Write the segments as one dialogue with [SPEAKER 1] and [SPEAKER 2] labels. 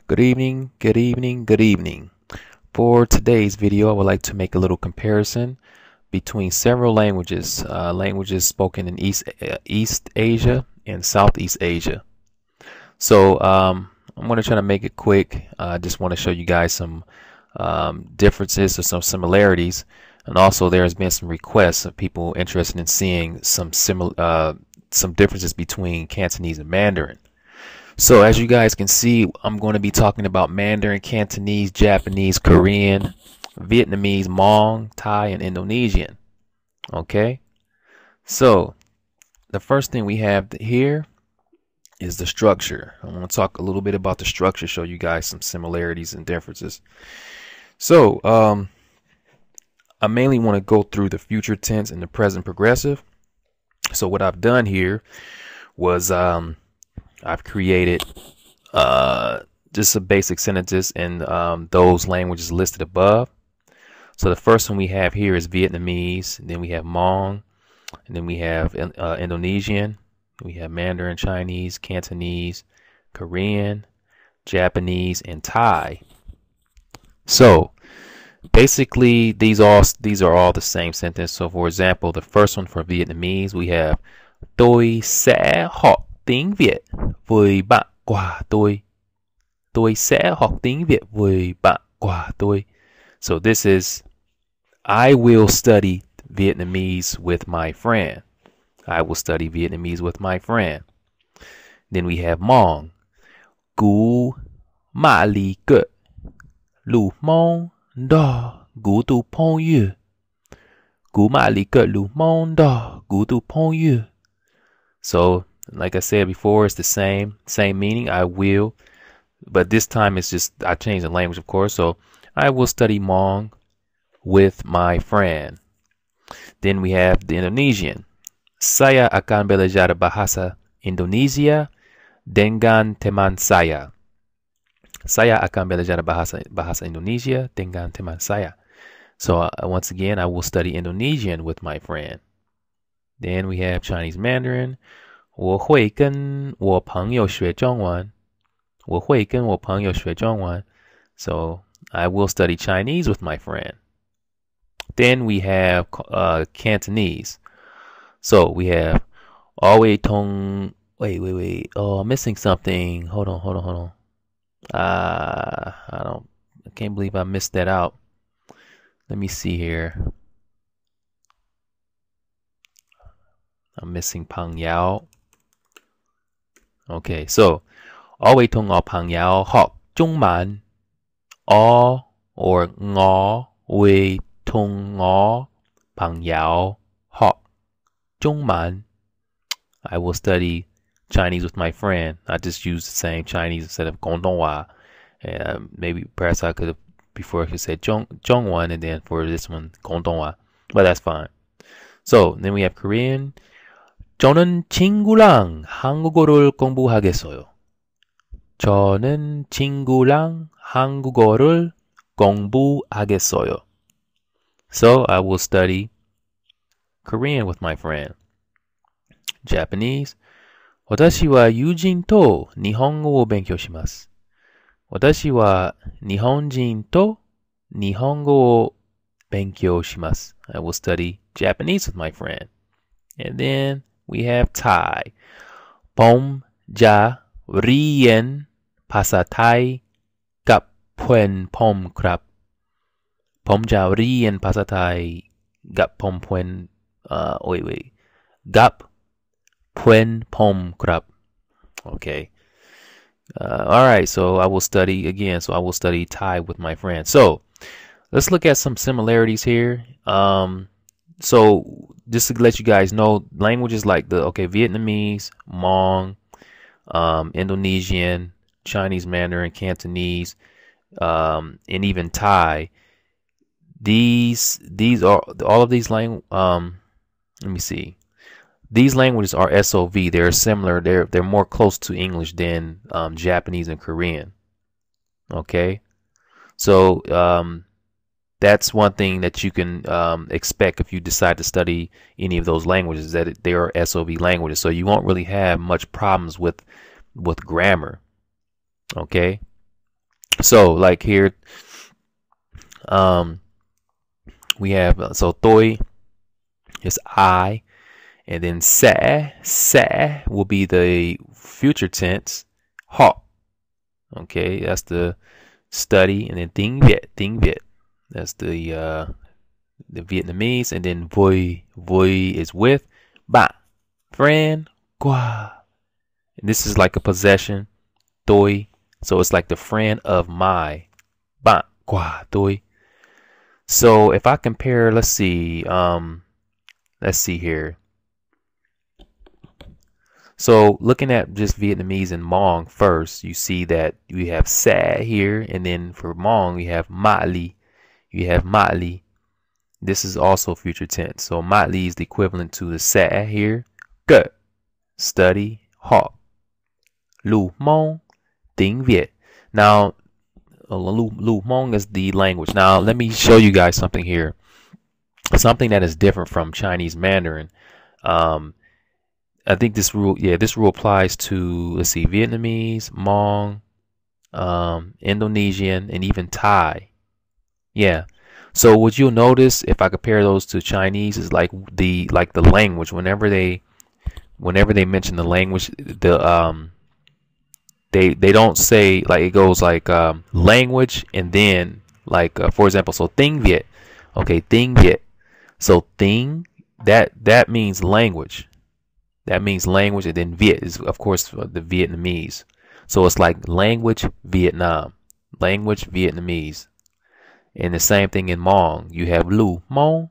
[SPEAKER 1] Good evening, good evening, good evening. For today's video, I would like to make a little comparison between several languages, languages spoken in East Asia and Southeast Asia. So I'm going to try to make it quick. I just want to show you guys some differences or some similarities, and also there has been some requests of people interested in seeing some differences between Cantonese and Mandarin. So as you guys can see, I'm going to be talking about Mandarin, Cantonese, Japanese, Korean, Vietnamese, Hmong, Thai, and Indonesian. Okay, so the first thing we have here is the structure. I want to talk a little bit about the structure, show you guys some similarities and differences. So I mainly want to go through the future tense and the present progressive. So what I've done here was I've created just some basic sentences in those languages listed above. So the first one we have here is Vietnamese, and then we have Hmong, and then we have Indonesian, we have Mandarin, Chinese, Cantonese, Korean, Japanese, and Thai. So basically these are all the same sentence. So for example, the first one for Vietnamese, we have Tôi sẽ học tiếng Việt với bạn của tôi. Tôi sẽ học tiếng Việt với bạn của tôi. So this is, I will study Vietnamese with my friend. I will study Vietnamese with my friend. Then we have Hmong. Cú mạ lì cỡ lù mong đỏ cú tu phong yu. Cú mạ lì cỡ lù mong đỏ cú tu phong yu. So like I said before, it's the same meaning. I will, but this time it's just I changed the language, of course. So I will study Hmong with my friend. Then we have the Indonesian. Saya akan belajar bahasa Indonesia dengan teman saya. Saya akan belajar bahasa Indonesia dengan teman saya. So once again, I will study Indonesian with my friend. Then we have Chinese Mandarin. 我会跟我朋友学中文. 我会跟我朋友学中文. So I will study Chinese with my friend. Then we have Cantonese. So we have Awe Tong. Wait. Oh, I'm missing something. Hold on. I can't believe I missed that out. Let me see here. I'm missing Pang Yao. Okay, so Awe Tong O Pang Yao học Trung Man. O or Ngo Wei Tong O Pang Yao học Trung Man. I will study Chinese with my friend. I just use the same Chinese instead of Gongdonghua. Maybe perhaps I could have before I could say Zhongwan, and then for this one Gongdonghua, but that's fine. So then we have Korean. 저는 친구랑 한국어를 공부하겠어요. 저는 친구랑 한국어를 공부하겠어요. So I will study Korean with my friend. Japanese. 私は友人と日本語を勉強します。私は日本人と日本語を勉強します。I will study Japanese with my friend. And then we have Thai. Pom ja rienภาษา Thai กับเพื่อนผมครับ. Pom ja rienภาษา Thai กับผมเพื่อนกับเพื่อนผมครับ. Okay. All right. So I will study again. So I will study Thai with my friend. So let's look at some similarities here. So just to let you guys know, languages like Vietnamese, Hmong, Indonesian, Chinese Mandarin, Cantonese, and even Thai. These are all of these languages. Let me see. These languages are SOV. They're similar. They're more close to English than Japanese and Korean. Okay, so that's one thing that you can expect if you decide to study any of those languages, that they are SOV languages. So you won't really have much problems with grammar. Okay. So like here, we have so tôi is I, and then sẽ will be the future tense. Họ, okay, that's the study, and then tiếng Việt, that's the Vietnamese, and then vui is with, bạn, friend, qua, and this is like a possession, tôi, so it's like the friend of my, bạn, qua, tôi. So if I compare, let's see here. So looking at just Vietnamese and Hmong first, you see that we have sa here, and then for Hmong we have ma'li. You have ma'li. This is also future tense. So ma'li is the equivalent to the sa here. Good. Study. Học. Lu Hmong. Tiếng Việt. Now, Lu Hmong is the language. Now, let me show you guys something here. Something that is different from Chinese Mandarin. I think this rule applies to, let's see, Vietnamese, Hmong, Indonesian, and even Thai. Yeah. So what you'll notice if I compare those to Chinese is like the language. Whenever they mention the language, they don't say, like, it goes like language, and then like for example, so tiếng Việt. Okay, tiếng Việt. So tiếng, that means language. That means language, and then Viet is, of course, the Vietnamese. So it's like language Vietnam, language Vietnamese. And the same thing in Hmong. You have Lu Hmong.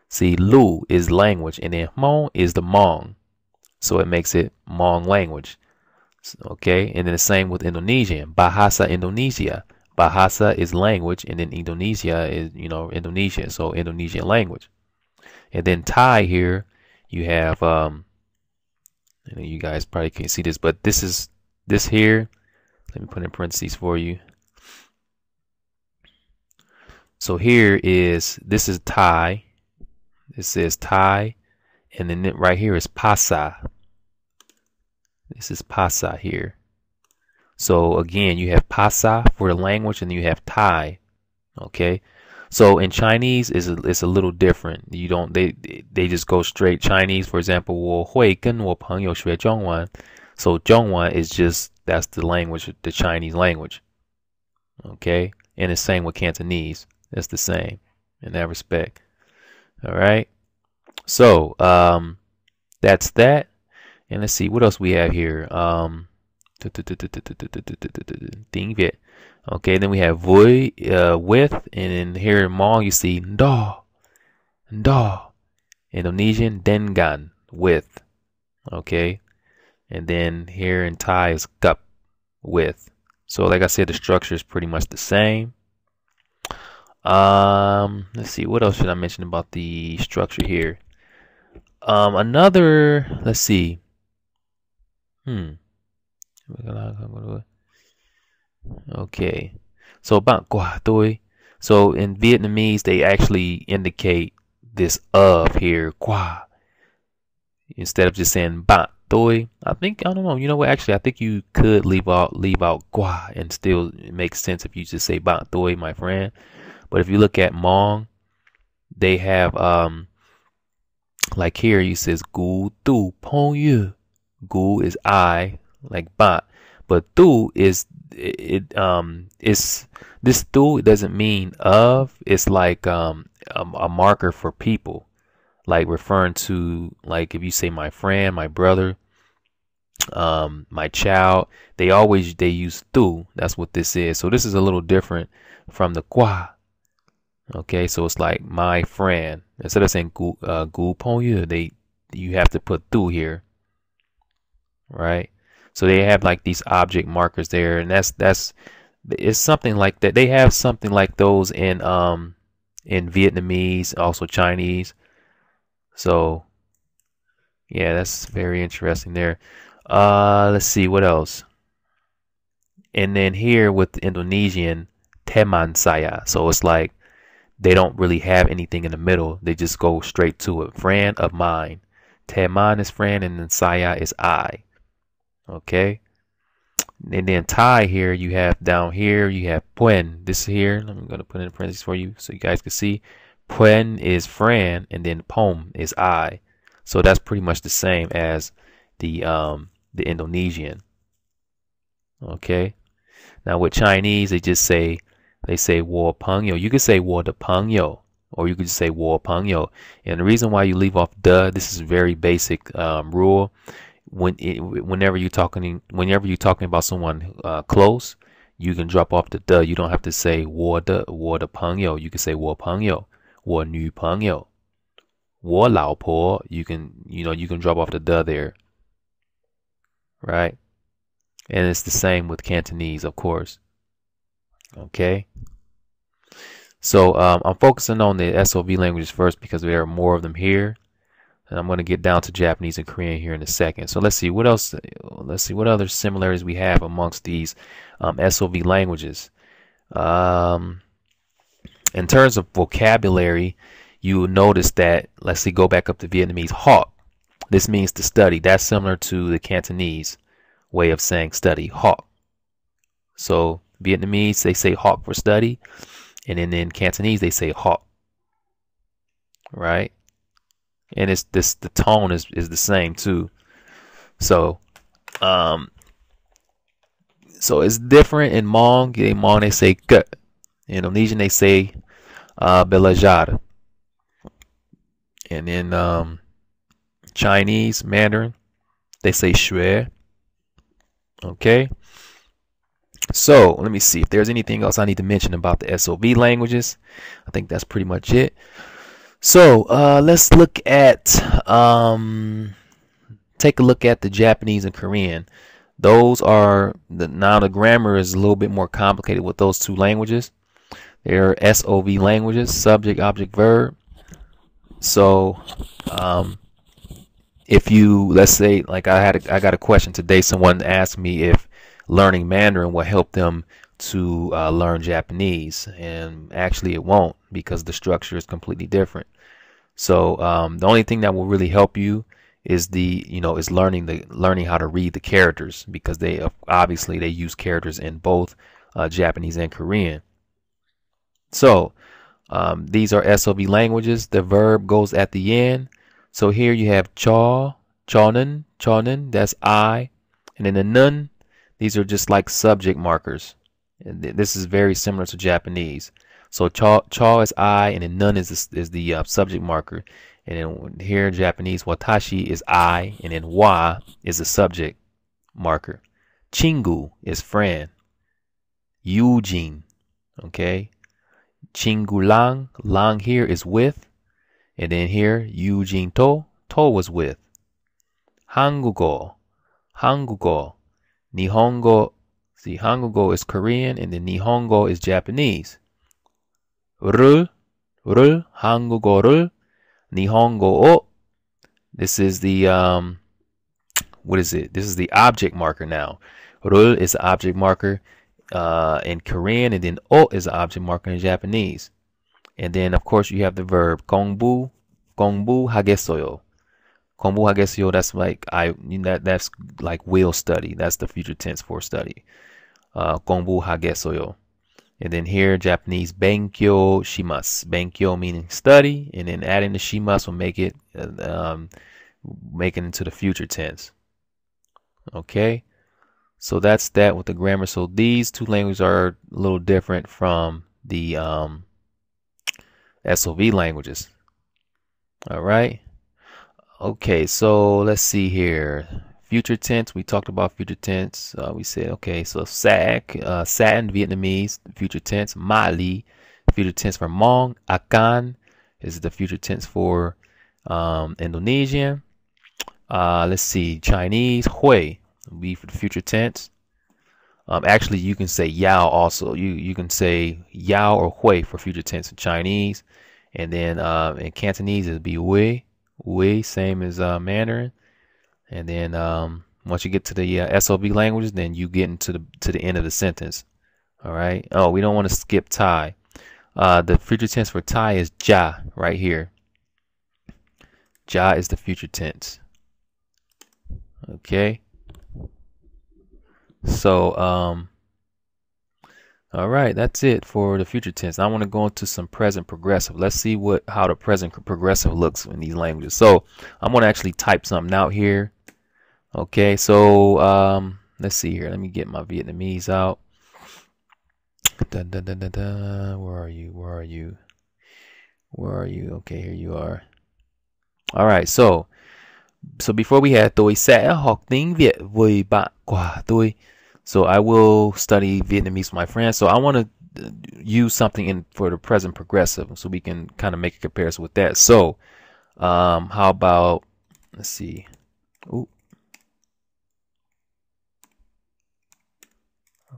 [SPEAKER 1] See, Lu is language, and then Hmong is the Hmong. So it makes it Hmong language. Okay, and then the same with Indonesian. Bahasa Indonesia. Bahasa is language, and then Indonesia is, Indonesia. So Indonesian language. And then Thai here, you have you guys probably can't see this, but this here, let me put in parentheses for you. So here this is Thai. This says Thai, and then right here is Pasa. This is Pasa here. So again, you have Pasa for the language, and then you have Thai. Okay. So in Chinese it's a little different. You don't they just go straight Chinese. For example, 我会跟我朋友学中文. So 中文 is just, that's the language, the Chinese language. Okay, and the same with Cantonese. That's the same in that respect. All right. So that's that. And let's see what else we have here. Tiếng Việt. Okay, then we have vui, with, and then here in Hmong you see ndo. Indonesian dengan, with. Okay, and then here in Thai is cup, with. So like I said, the structure is pretty much the same. Let's see, what else should I mention about the structure here? Let's see. Okay, so bạn qua tôi. So in Vietnamese they actually indicate this of here, qua, instead of just saying bạn tôi. I don't know, you know what, actually I think you could leave out qua and still it makes sense if you just say bạn tôi, my friend. But if you look at Hmong, they have like here you says gu tu pong yu. Gu is I, like bạn, but tu is this tu doesn't mean of. It's like a marker for people, like referring to, like if you say my friend, my brother, my child, they use tu. That's what this is. So this is a little different from the qua. Okay, so it's like my friend. Instead of saying gu pong yu, you have to put tu here, right? So they have like these object markers there, and it's something like that. They have something like those in Vietnamese, also Chinese. So yeah, that's very interesting there. Let's see what else. And then here with Indonesian, teman saya. So it's like they don't really have anything in the middle. They just go straight to it. Friend of mine. Teman is friend, and then saya is I. Okay. And then Thai here, you have down here, you have Puen. This here, I'm going to put in parentheses for you so you guys can see. Puen is friend, and then Pom is I. So that's pretty much the same as the Indonesian. Okay. Now with Chinese, they say 我朋友. You could say 我的朋友, or you could just say 我朋友. And the reason why you leave off the, this is very basic rule. Whenever you're talking about someone close, you can drop off the the. You don't have to say 我的朋友. You can say 我朋友, 我女朋友, 我老婆. You can drop off the there, right? And it's the same with Cantonese, of course. Okay. So I'm focusing on the SOV languages first because there are more of them here. And I'm going to get down to Japanese and Korean here in a second. So let's see what else. Let's see what other similarities we have amongst these SOV languages. In terms of vocabulary, you will notice that, let's see, go back up to Vietnamese, hawk. This means to study. That's similar to the Cantonese way of saying study, hawk. So Vietnamese, they say hawk for study. And then in Cantonese, they say hawk. Right? And it's the tone is the same too. So so it's different in Hmong. In Hmong they say ke. In Indonesian they say belajar. And in Chinese, Mandarin, they say shui. Okay. So let me see if there's anything else I need to mention about the SOV languages. I think that's pretty much it. So let's look at take a look at the Japanese and Korean. Those are now the grammar is a little bit more complicated with those two languages. They're SOV languages, subject, object, verb. So if you, let's say, like I got a question today. Someone asked me if learning Mandarin will help them to learn Japanese, and actually it won't, because the structure is completely different. So the only thing that will really help you is is learning how to read the characters, because they obviously they use characters in both Japanese and Korean. So these are SOV languages. The verb goes at the end. So here you have chonen, that's I, and then the nun. These are just like subject markers. And this is very similar to Japanese. So cha is I, and then nun is the subject marker. And then here in Japanese, watashi is I, and then wa is the subject marker. Chingu is friend. Yujin, okay. Chingu lang here is with. And then here, Yujin to was with. Hangugo. Nihongo, see, Hangugo is Korean, and then Nihongo is Japanese. Hangugo, Nihongo o. This is the what is it? This is the object marker now. Rul is the object marker in Korean, and then o is the object marker in Japanese. And then of course you have the verb kongbu hagesoyo. Kongbu hagesoyo, that's like that's like will study. That's the future tense for study. Kongbu hagesoyo. And then here Japanese benkyo shimasu. Benkyo meaning study, and then adding the shimasu will make it into the future tense. Okay, so that's that with the grammar. So these two languages are a little different from the SOV languages. All right. Okay, so let's see here. Future tense, we talked about future tense. We said, okay, so satin, Vietnamese, future tense. Mali, future tense for Hmong. Akan is the future tense for Indonesian. Let's see, Chinese. Hui will be for the future tense. Actually, you can say yao also. You can say yao or hui for future tense in Chinese. And then in Cantonese, it'll be wei, same as Mandarin. And then once you get to the SOV languages, then you get into the end of the sentence. All right. Oh, we don't want to skip Thai. The future tense for Thai is ja right here. Ja is the future tense. Okay. So, all right, that's it for the future tense. I want to go into some present progressive. Let's see how the present progressive looks in these languages. So I'm going to actually type something out here. Okay, so let's see here. Let me get my Vietnamese out. Where are you? Where are you? Where are you? Okay, here you are. All right, so before we had tôi sẽ học tiếng Việt với bạn của tôi. So I will study Vietnamese with my friends. So I want to use something for the present progressive so we can kind of make a comparison with that. So how about, let's see. Ooh.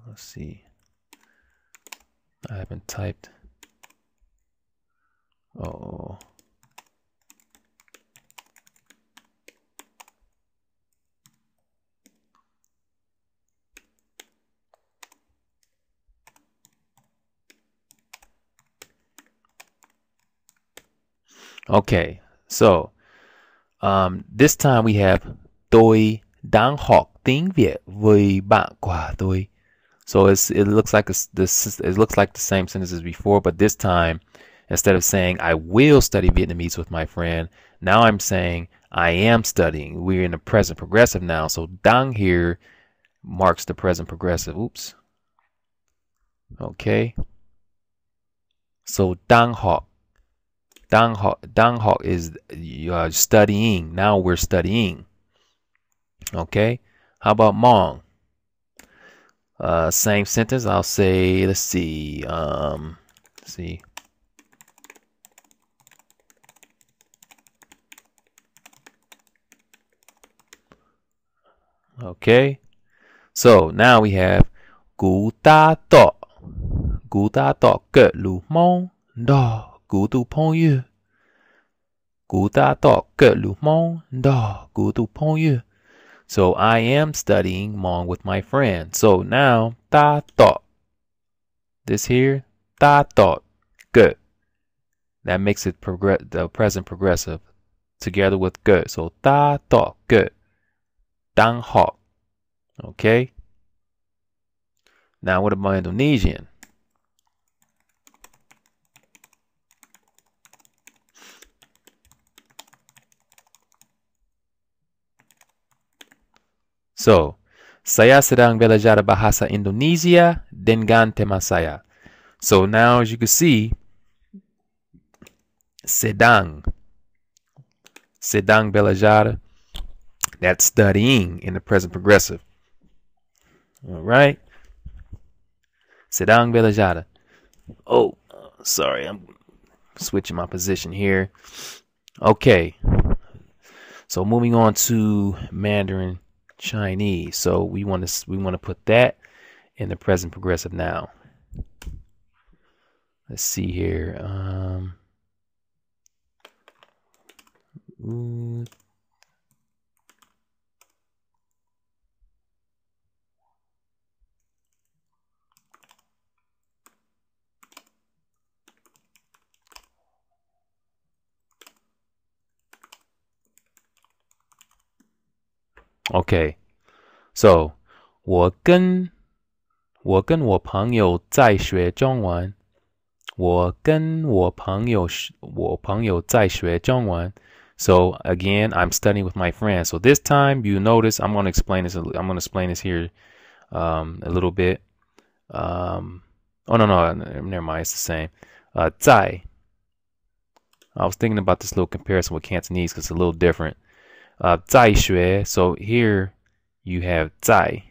[SPEAKER 1] Let's see. I haven't typed. Oh. Okay, so this time we have tôi đang học tiếng Việt với bạn của tôi. So it looks like it looks like the same sentence as before, but this time instead of saying I will study Vietnamese with my friend, now I'm saying I am studying. We're in the present progressive now. So đang here marks the present progressive. Oops. Okay. So đang học is studying. Now we're studying. Okay. How about Hmong? Same sentence. I'll say, let's see. Okay. So now we have Gu ta to ke lu mong da gu tu pong yu. Gu ta to ke lu mong da gu tu pong yu. So I am studying Hmong with my friend. So now ta to. This here, ta to ke. That makes it the present progressive together with ke. So ta to ke. Đang học. Okay. Now what about Indonesian? So, saya sedang belajar bahasa Indonesia dengan teman saya. So now as you can see, sedang belajar, that's studying in the present progressive. All right. Sedang belajar. Oh, sorry, I'm switching my position here. Okay. So moving on to Mandarin Chinese. So we want to put that in the present progressive now. Let's see here. Okay, so 我跟我朋友在学中文。我跟我朋友在学中文。So again, I'm studying with my friends. So this time, you notice I'm going to explain this. I'm going to explain this here a little bit. Oh no, never mind. It's the same. 在. I was thinking about this little comparison with Cantonese because it's a little different. 在学. So here you have 在.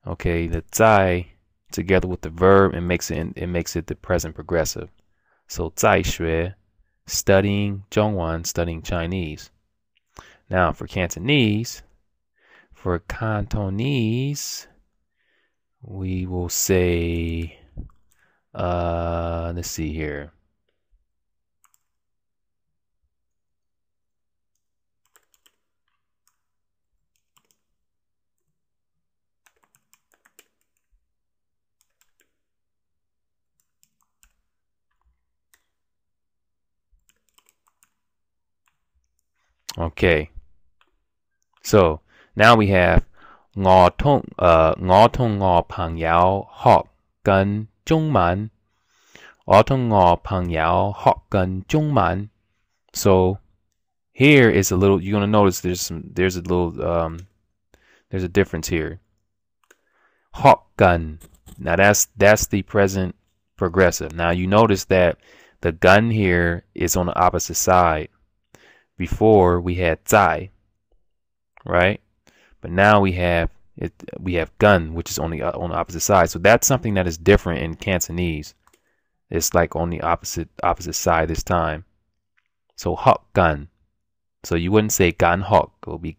[SPEAKER 1] Okay, the 在 together with the verb and makes it the present progressive. So 在学, studying Zhongwan, studying Chinese. Now for Cantonese, we will say, let's see here. Okay. So now we have ngõ thông ngõ bằng giáo học gần Trung Man. Ngõ thông ngõ bằng giáo học gần Trung Man. So here is a little, you're going to notice there's a difference here. Học gần. Now that's the present progressive. Now you notice that the gun here is on the opposite side. Before we had zai, right? But now we have gun, which is on the opposite side. So that's something that is different in Cantonese. It's like on the opposite side this time. So hot gun. So you wouldn't say gan hot. It'll be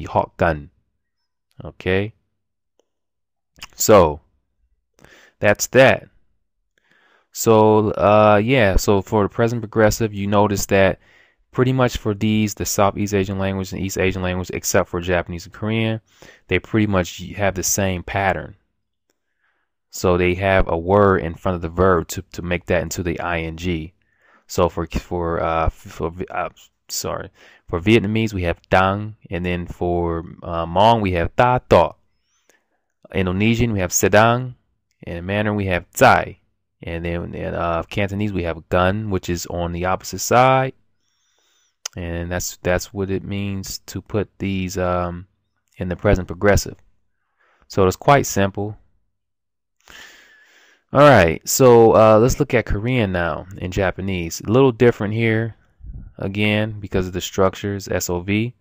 [SPEAKER 1] hot gun. Okay. So that's that. So yeah, so for the present progressive, you notice that pretty much for these, the Southeast Asian language and East Asian language, except for Japanese and Korean, they pretty much have the same pattern. So they have a word in front of the verb to make that into the ing. So for Vietnamese we have dang, and then for Hmong we have ta to. Indonesian we have sedang, and in Mandarin we have zai, and then in Cantonese we have gun, which is on the opposite side, and that's what it means to put these in the present progressive. So it's quite simple. All right, so let's look at Korean now in Japanese. A little different here, again, because of the structures, SOV.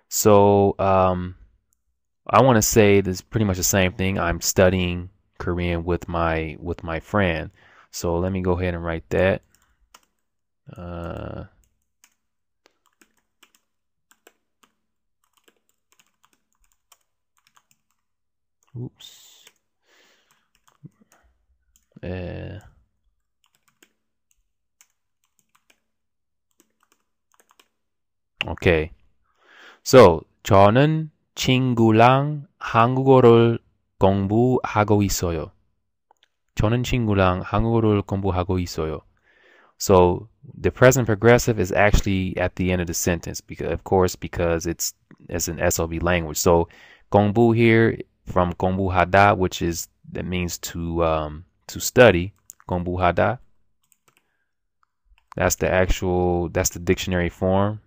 [SPEAKER 1] So I want to say this is pretty much the same thing. I'm studying Korean with my friend. So let me go ahead and write that. Oops. Okay. So 저는 친구랑 한국어를 공부하고 있어요. 저는 친구랑 한국어를 공부하고 있어요. So the present progressive is actually at the end of the sentence because it's an SOV language. So 공부 here from 공부하다, that means to study. 공부하다. That's the dictionary form.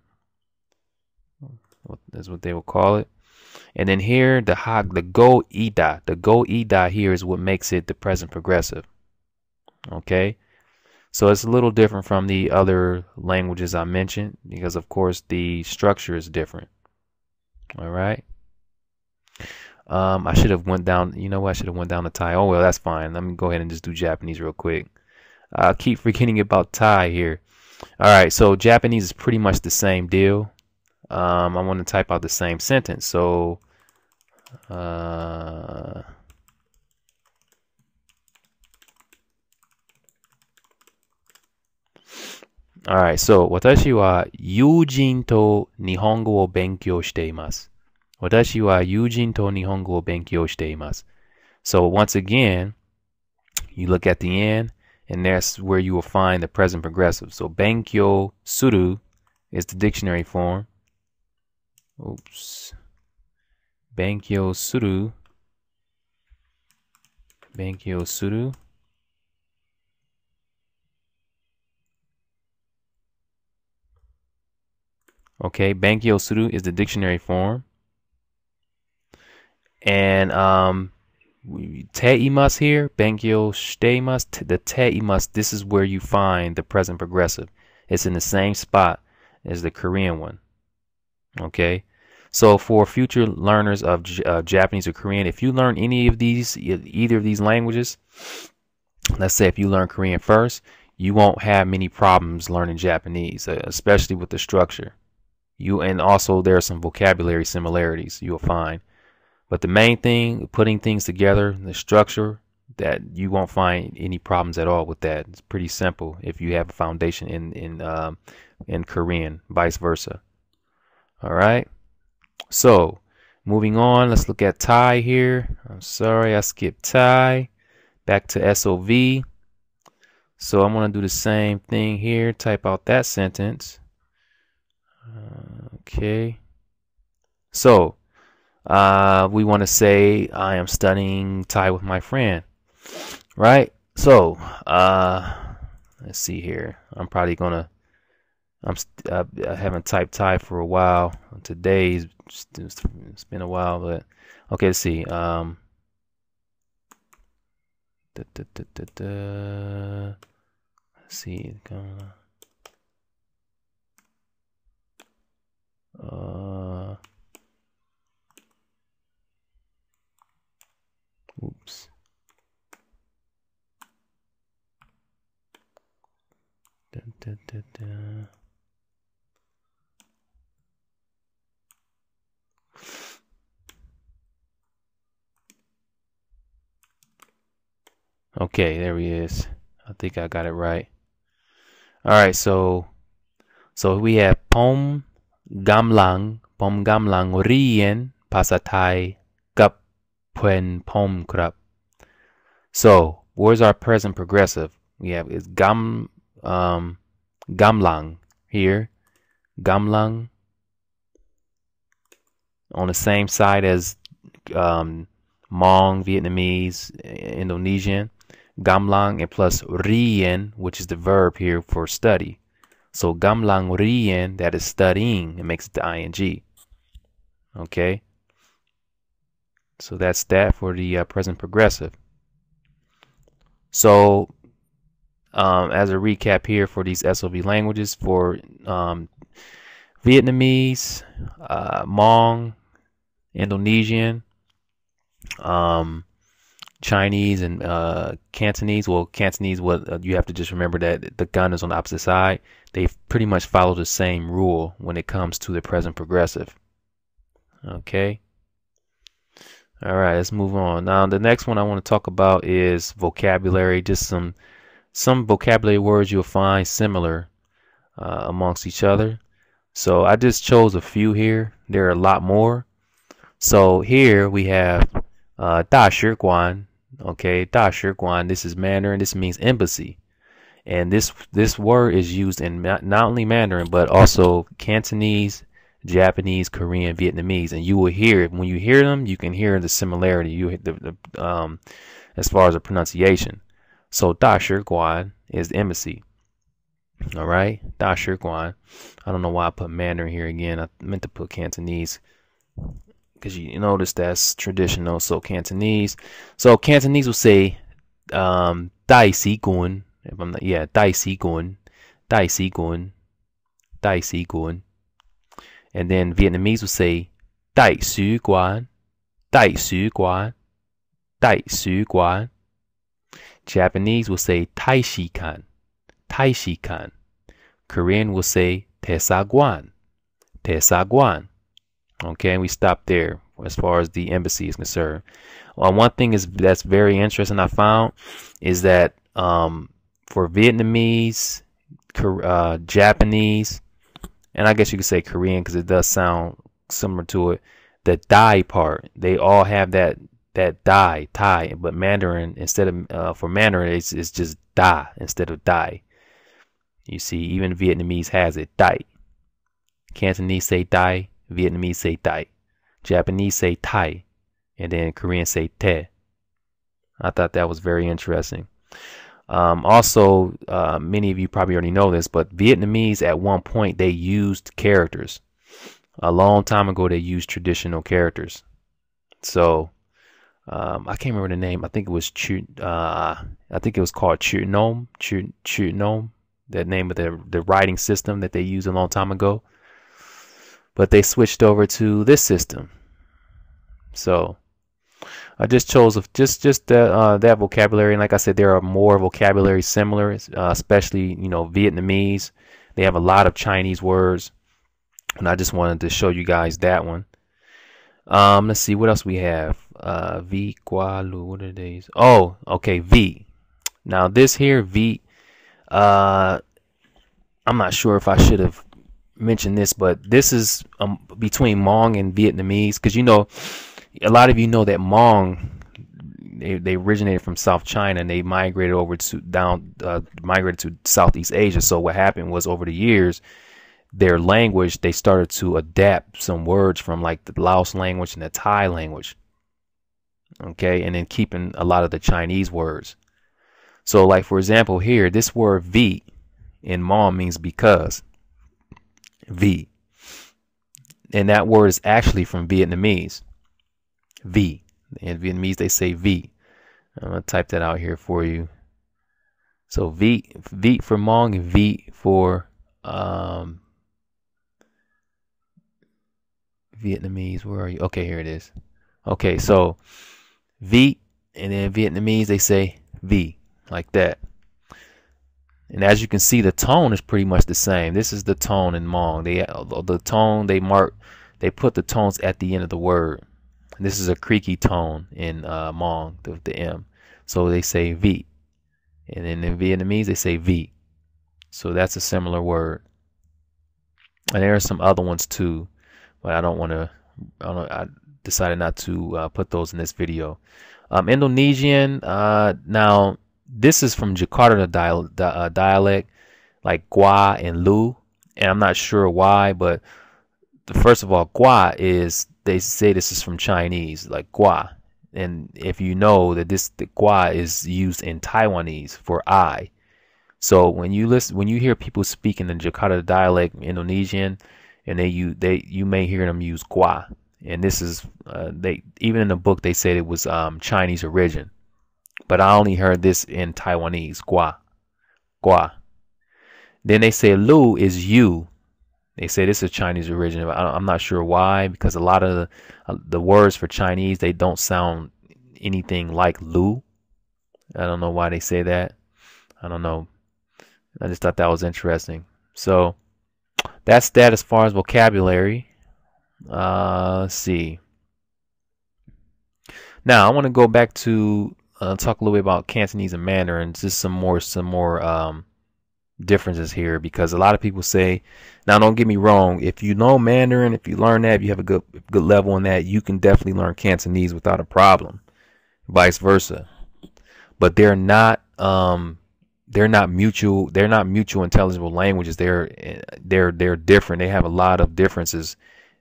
[SPEAKER 1] That's what they will call it. And then here the go ida here is what makes it the present progressive. Okay, so it's a little different from the other languages I mentioned because of course the structure is different. All right. I should have went down. You know what? I should have went down to Thai. Oh well, that's fine. Let me go ahead and just do Japanese real quick. I keep forgetting about Thai here. All right, so Japanese is pretty much the same deal. I want to type out the same sentence. So all right, so 私は友人と日本語を勉強しています。私は友人と日本語を勉強しています。So once again, you look at the end, and that's where you will find the present progressive. So 勉強する is the dictionary form. Oops. 勉強する。勉強する。Okay, 勉強する is the dictionary form. And ています here, 勉強しています the ています this is where you find the present progressive. It's in the same spot as the Korean one. Okay, so for future learners of Japanese or Korean, if you learn either of these languages, let's say if you learn Korean first, you won't have many problems learning Japanese, especially with the structure. And also there are some vocabulary similarities you'll find. But the main thing, putting things together, the structure, that you won't find any problems at all with that. It's pretty simple if you have a foundation in Korean, vice versa. All right. So moving on, let's look at Thai here. I'm sorry, I skipped Thai. Back to SOV. So I'm going to do the same thing here. Type out that sentence. Okay. So We want to say I am studying Thai with my friend, right? So, let's see here. I haven't typed Thai for a while. Today's it's been a while, but okay, let's see. Let's see. Oops. Okay, there he is. I think I got it right. All right, so we have pom gamlang rienภาษา Thai กับ puen pom krap. So where's our present progressive? We have is gamlang here, gamlang on the same side as Hmong, Vietnamese, Indonesian. Gamlang and plus rien, which is the verb here for study. So gamlang rien, that is studying, it makes it the ing. Okay. So that's that for the present progressive. So as a recap here for these SOV languages, for Vietnamese, Hmong, Indonesian, Chinese, and Cantonese. Well, Cantonese, you have to just remember that the gun is on the opposite side. They pretty much follow the same rule when it comes to the present progressive. Okay. All right, let's move on. Now, the next one I want to talk about is vocabulary. Just some vocabulary words you'll find similar amongst each other. So I just chose a few here. There are a lot more. So here we have 大使馆. Okay, 大使馆. This is Mandarin. This means embassy. And this word is used in not only Mandarin, but also Cantonese, Japanese, Korean, Vietnamese. And you will hear, when you hear them, you can hear the similarity. You hit as far as the pronunciation. So 大使馆 is the embassy. All right, 大使馆. I don't know why I put Mandarin here again. I meant to put Cantonese, because you notice that's traditional. So Cantonese. So Cantonese will say Dai Si Gun. If I'm not, yeah, Dai Si Gun, Dai Si Gun, Dai Si Gun. And then Vietnamese will say Dai Su Guan, Dai Su Guan, Dai Su Guan. Japanese will say Tai Shi Kan, Tai Shi Kan. Korean will say Te Sa Guan, Te Sa Guan. Okay, we stop there as far as the embassy is concerned. One thing that's very interesting I found is that for Vietnamese, Japanese, and I guess you could say Korean because it does sound similar to it, the Dai part, they all have that Dai, Thai, but Mandarin, instead of for Mandarin, it's just Da instead of Dai. You see, even Vietnamese has it, Dai. Cantonese say Dai, Vietnamese say Dai, Japanese say Tai, and then Korean say Te. I thought that was very interesting. Also, many of you probably already know this, but Vietnamese at one point they used characters. A long time ago, they used traditional characters. So I can't remember the name. I think it was I think it was called Chữ Nom. That name of the writing system that they used a long time ago. But they switched over to this system. So I just chose just that vocabulary, and like I said, there are more vocabulary similar, especially Vietnamese. They have a lot of Chinese words, and I just wanted to show you guys that one. Let's see what else we have. V Qua Lu. What are these? Oh, okay, V. Now this here V. I'm not sure if I should have mentioned this, but this is between Hmong and Vietnamese, because a lot of you know that Hmong, they originated from South China and they migrated over to migrated to Southeast Asia. So what happened was, over the years, their language, they started to adapt some words from like the Laos language and the Thai language. Okay, and then keeping a lot of the Chinese words. So like, for example, here, this word "vi" in Hmong means because. "Vi." And that word is actually from Vietnamese. "Vi." In Vietnamese, they say "vi." I'm going to type that out here for you. So "vi" for Hmong and "vi" for Vietnamese. Where are you? Okay, here it is. Okay, so "vi," and then Vietnamese, they say "vi," like that. And as you can see, the tone is pretty much the same. This is the tone in Hmong. They put the tones at the end of the word. And this is a creaky tone in Hmong, the M. So they say "vi," and then in Vietnamese they say "vi." So that's a similar word. And there are some other ones too, but I decided not to put those in this video. Indonesian. Now, this is from Jakarta dialect, like "gua" and "lu," and I'm not sure why, but first of all, "gua" is, they say this is from Chinese, like "gua," and if you know that the "gua" is used in Taiwanese for "I." So when you hear people speaking in Jakarta dialect, Indonesian, and you may hear them use "gua," and this is even in the book they said it was Chinese origin. But I only heard this in Taiwanese, "gua," "gua." Then they say "lu" is "you." They say this is Chinese origin. I'm not sure why, because a lot of the words for Chinese, they don't sound anything like "lu." I don't know why they say that. I don't know. I just thought that was interesting. So that's that as far as vocabulary. Let's see. Now I want to go back to talk a little bit about Cantonese and Mandarin. Just some more differences here, because a lot of people say, now don't get me wrong, if you know Mandarin, if you learn that, if you have a good level in that, you can definitely learn Cantonese without a problem. Vice versa. But they're not mutual intelligible languages. They're different. They have a lot of differences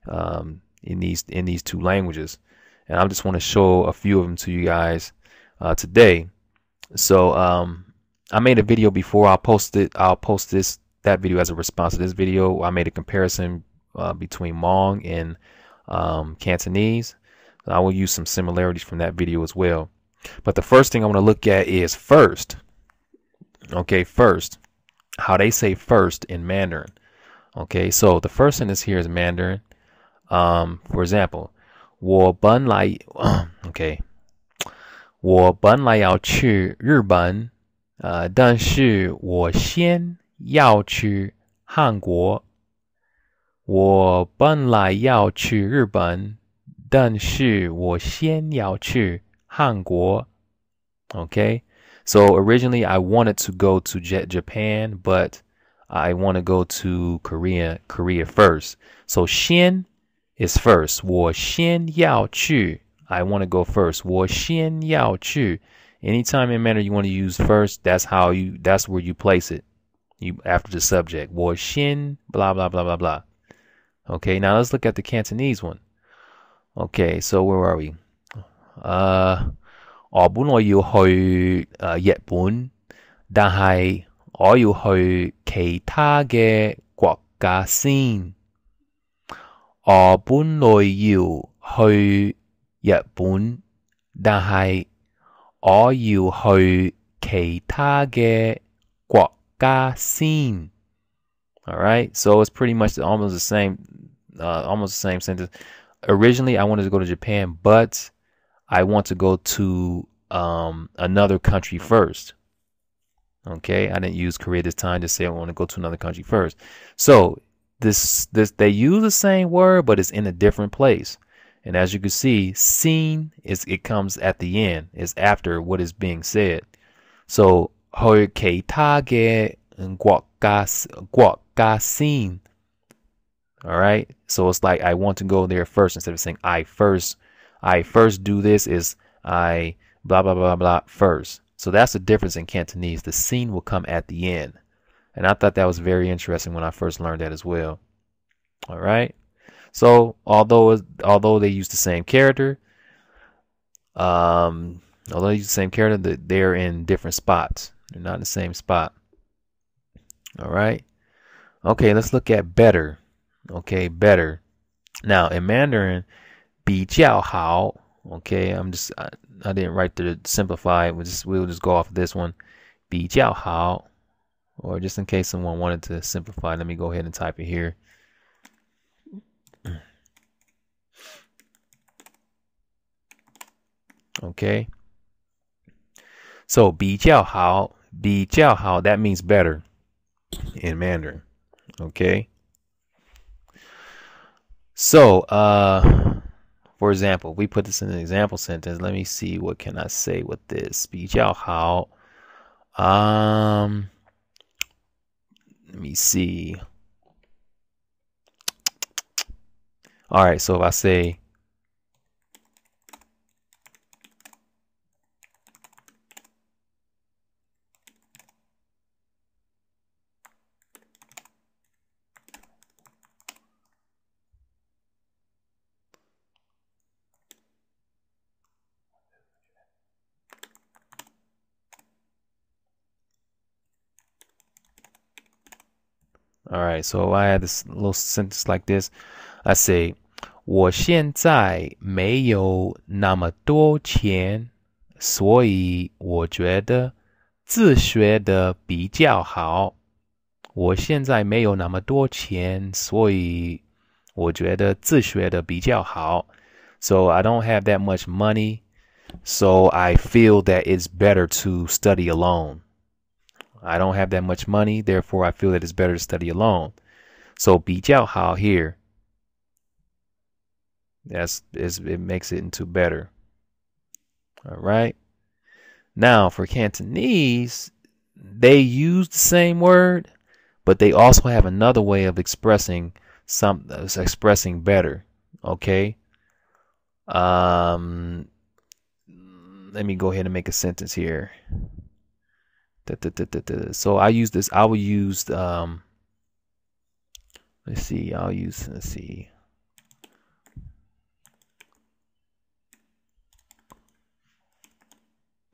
[SPEAKER 1] in these two languages, and I just want to show a few of them to you guys today. So I made a video before. I'll post that video as a response to this video. I made a comparison between Hmong and Cantonese. I will use some similarities from that video as well. But the first thing I want to look at is first. Okay, first, how they say first in Mandarin. Okay, so the first sentence here is Mandarin. For example, 我本来 okay, 我本来要去日本，但是我先要去韩国。我本来要去日本，但是我先要去韩国。Okay, so originally I wanted to go to Japan, but I want to go to Korea first. So 先 is first. 我先要去. I want to go first. 我先要去. Anytime in Mandarin you want to use first, that's where you place it. You after the subject. 我先 blah blah blah blah blah. Okay, now let's look at the Cantonese one. Okay, so where are we? 我本來要去日本，但係我要去其他嘅國家先。我本來要去日本，但係我要去其他嘅國家先。All right, so it's pretty much almost the same sentence. Originally, I wanted to go to Japan, but I want to go to another country first. Okay, I didn't use Korea this time. Just say I want to go to another country first. So this they use the same word, but it's in a different place. And as you can see, seen it comes at the end. It's after what is being said. So 去其他嘅國家先. All right, so it's like I want to go there first instead of saying I first do this, is I blah blah blah blah first. So that's the difference in Cantonese. The scene will come at the end. And I thought that was very interesting when I first learned that as well. All right. So although they use the same character, they're in different spots. They're not in the same spot. All right. Okay, let's look at better. Okay, better. Now in Mandarin, 比较好. Okay, I didn't write to simplify it. We'll just go off of this one. 比较好. Or just in case someone wanted to simplify, let me go ahead and type it here. Okay. So 比较好, that means better in Mandarin. Okay. So, for example, we put this in an example sentence. Let me see, what can I say with this? 比较好. Let me see. All right, so if I say all right, so I had this little sentence like this. I say, 我现在没有那么多钱，所以我觉得自学的比较好。我现在没有那么多钱，所以我觉得自学的比较好。So I don't have that much money, so I feel that it's better to study alone. I don't have that much money, therefore I feel that it's better to study alone. So 比较好 here, it makes it into better. All right. Now for Cantonese, they use the same word, but they also have another way of expressing better. Okay. Let me go ahead and make a sentence here. So I use this. I will use let's see.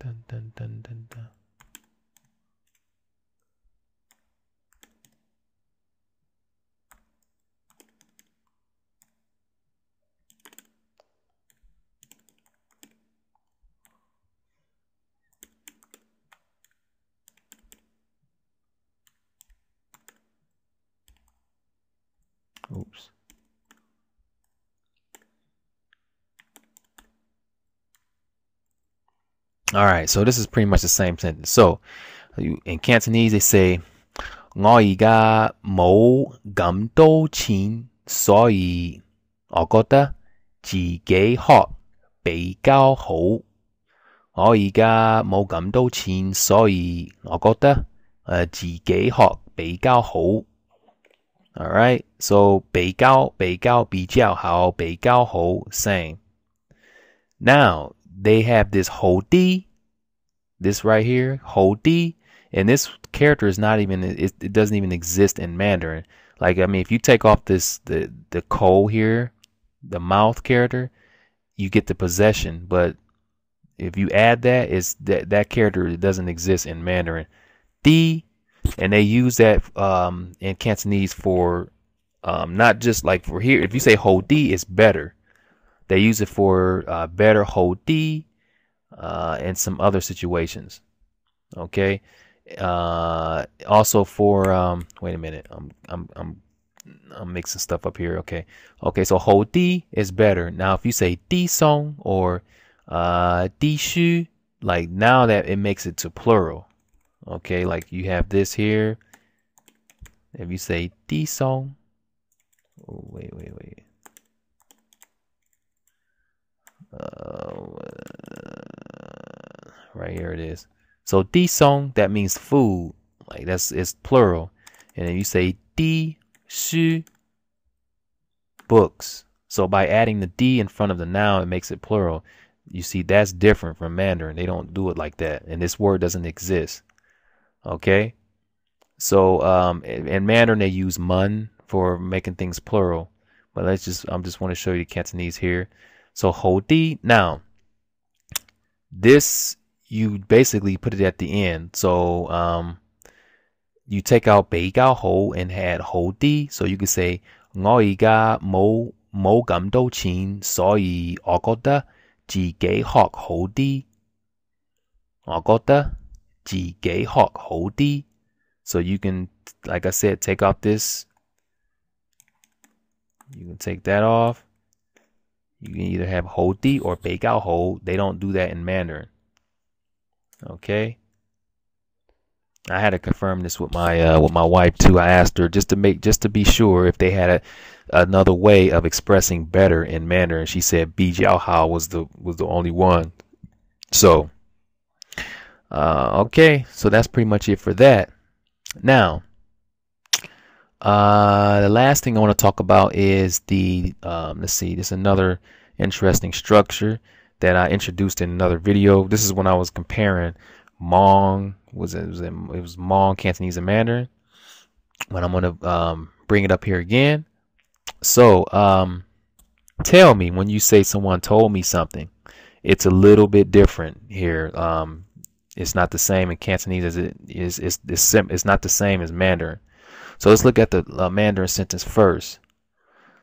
[SPEAKER 1] Dun, dun, dun, dun, dun. Oops. All right, so this is pretty much the same sentence. So in Cantonese, they say, 我而家冇咁多錢，所以我覺得自己學比較好。我而家冇咁多錢，所以我覺得自己學比較好。All right, so 比較好，same. Now they have this 好啲, this right here, 好啲, and this character is not even, it doesn't even exist in Mandarin. Like, I mean, if you take off the ko here, the mouth character, you get the possession, but if you add that, it's that character, it doesn't exist in Mandarin. The, and they use that in Cantonese for not just like for here. If you say ho di, it's better. They use it for better ho di in some other situations. Okay. Also for wait a minute. I'm mixing stuff up here. Okay. So ho di is better. Now if you say di song or di shu, like now that it makes it to plural. Okay, like you have this here. If you say di song, oh, wait. Right here it is. So di song, that means food. Like it's plural. And then you say di shu, books. So by adding the di in front of the noun, it makes it plural. You see, that's different from Mandarin. They don't do it like that. And this word doesn't exist. Okay, So in Mandarin they use mun for making things plural. But I'm just want to show you Cantonese here. So ho di. Now this you basically put it at the end. So you take out 比較好 and add 好啲. So you could say 我而家冇咁多錢，所以我覺得自己學好啲。我覺得自己學好啲. So you can, like I said, take out this. You can take that off. You can either have 好啲 or 比較好. They don't do that in Mandarin. Okay. I had to confirm this with my wife too. I asked her just to be sure if they had another way of expressing better in Mandarin. She said "bi jiao hao" was the only one. So okay, so that's pretty much it for that. Now the last thing I want to talk about is the let's see, this is another interesting structure that I introduced in another video. This is when I was comparing Hmong, it was Hmong, Cantonese, and Mandarin. But I'm gonna bring it up here again. So tell me when you say someone told me something. It's a little bit different here. It's not the same in Cantonese as it is. It's not the same as Mandarin. So let's look at the Mandarin sentence first.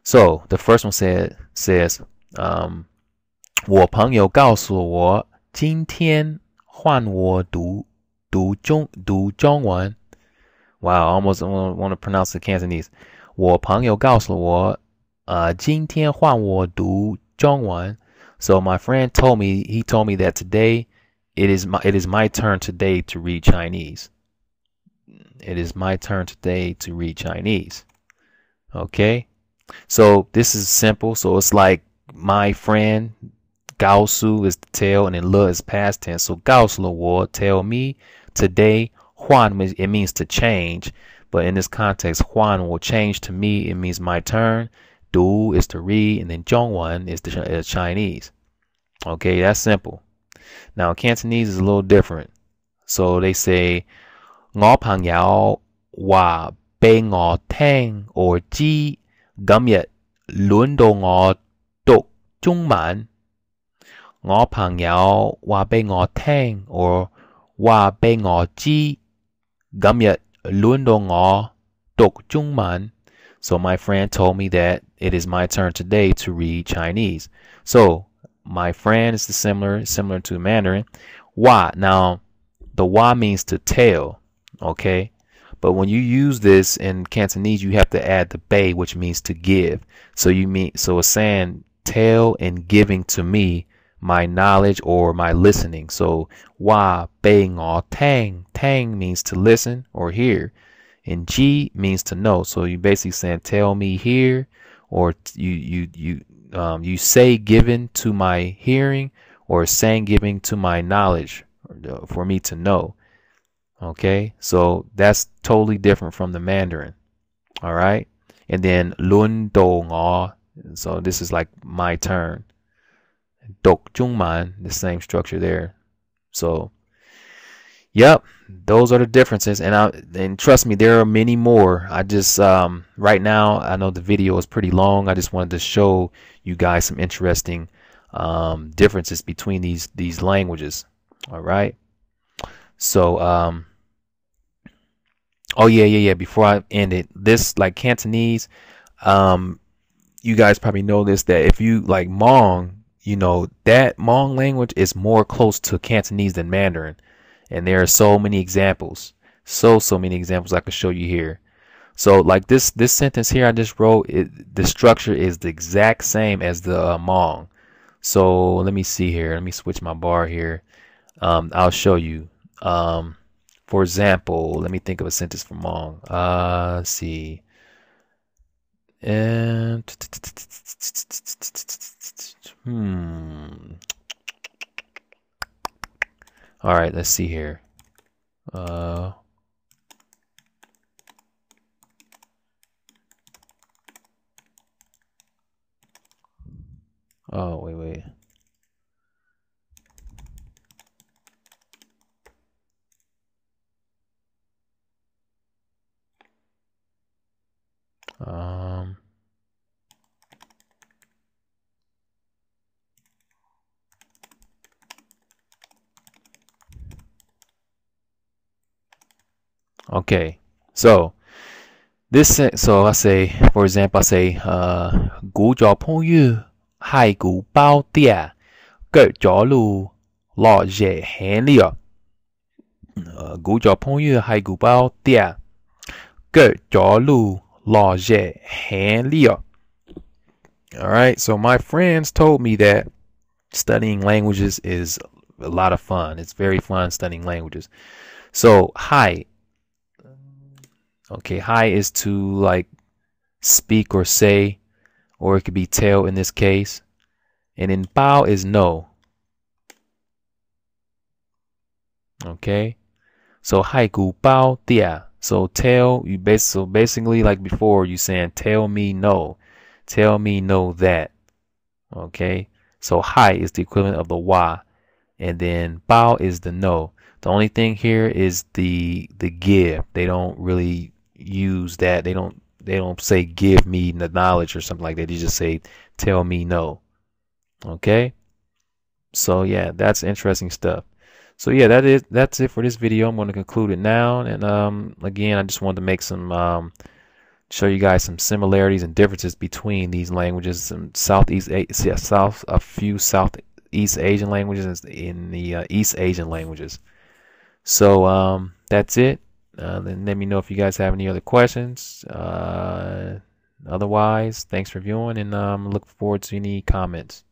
[SPEAKER 1] So the first one says 我朋友告诉我今天换我读中文. Wow, I almost want to pronounce the Cantonese. 我朋友告诉我今天换我读中文. So my friend told me, he told me that today it is my turn today to read Chinese. It is my turn today to read Chinese. Okay, so this is simple. So it's like my friend, 告诉 is the tell, and then 了 is past tense. So 告诉了我 tell me today. 换 it means to change, but in this context, 换 will change to me. It means my turn. 读 is to read, and then 中文 is the Chinese. Okay, that's simple. Now Cantonese is a little different. So they say 我朋友話俾我聽我知今日輪到我讀中文。我朋友話俾我聽or話俾我知今日輪到我讀中文. So my friend told me that it is my turn today to read Chinese. So my friend is similar to Mandarin. 話 now the 話 means to tell. Okay, but when you use this in Cantonese, you have to add the bei, which means to give. So it's saying tell and giving to me my knowledge or my listening. So wa bei ngo tang. Tang means to listen or hear, and ji means to know. So you basically saying tell me hear, or you say given to my hearing, or saying giving to my knowledge for me to know. Okay, so that's totally different from the Mandarin. All right, and then lun do ngo. So this is like my turn. Dok jungman, the same structure there. So, yep, those are the differences. And trust me, there are many more. I just right now, I know the video is pretty long. I just wanted to show you guys some interesting differences between these languages. All right. So, oh yeah. Before I end it, this like Cantonese, you guys probably know this, that if you like Hmong, you know that Hmong language is more close to Cantonese than Mandarin, and there are so many examples, so many examples I could show you here. So like this sentence here I just wrote, the structure is the exact same as the Hmong. So let me see here. Let me switch my bar here. I'll show you. For example, let me think of a sentence from Hmong. Let's see. And all right, let's see here. Oh, wait. Okay, so so I say, for example, I say, 古咗朋友係古包啲，腳咗路落熱輕了。古咗朋友係古包啲，腳咗路落熱輕了。All right, so my friends told me that studying languages is a lot of fun. It's very fun studying languages. So, hi. Okay, hi is to like speak or say, or it could be tell in this case. And then bao is no. Okay. So hi gu bao dia. So tell you basically like before you saying tell me no. Tell me no that. Okay. So hi is the equivalent of the wa. And then bao is the no. The only thing here is the give. They don't really use that. They don't say give me the knowledge or something like that. They just say tell me no. Okay. So yeah, that's interesting stuff. So yeah, that's it for this video. I'm going to conclude it now. And again, I just wanted to make some show you guys some similarities and differences between these languages, some a few Southeast Asian languages in the East Asian languages. So that's it. Then let me know if you guys have any other questions. Otherwise, thanks for viewing, and look forward to any comments.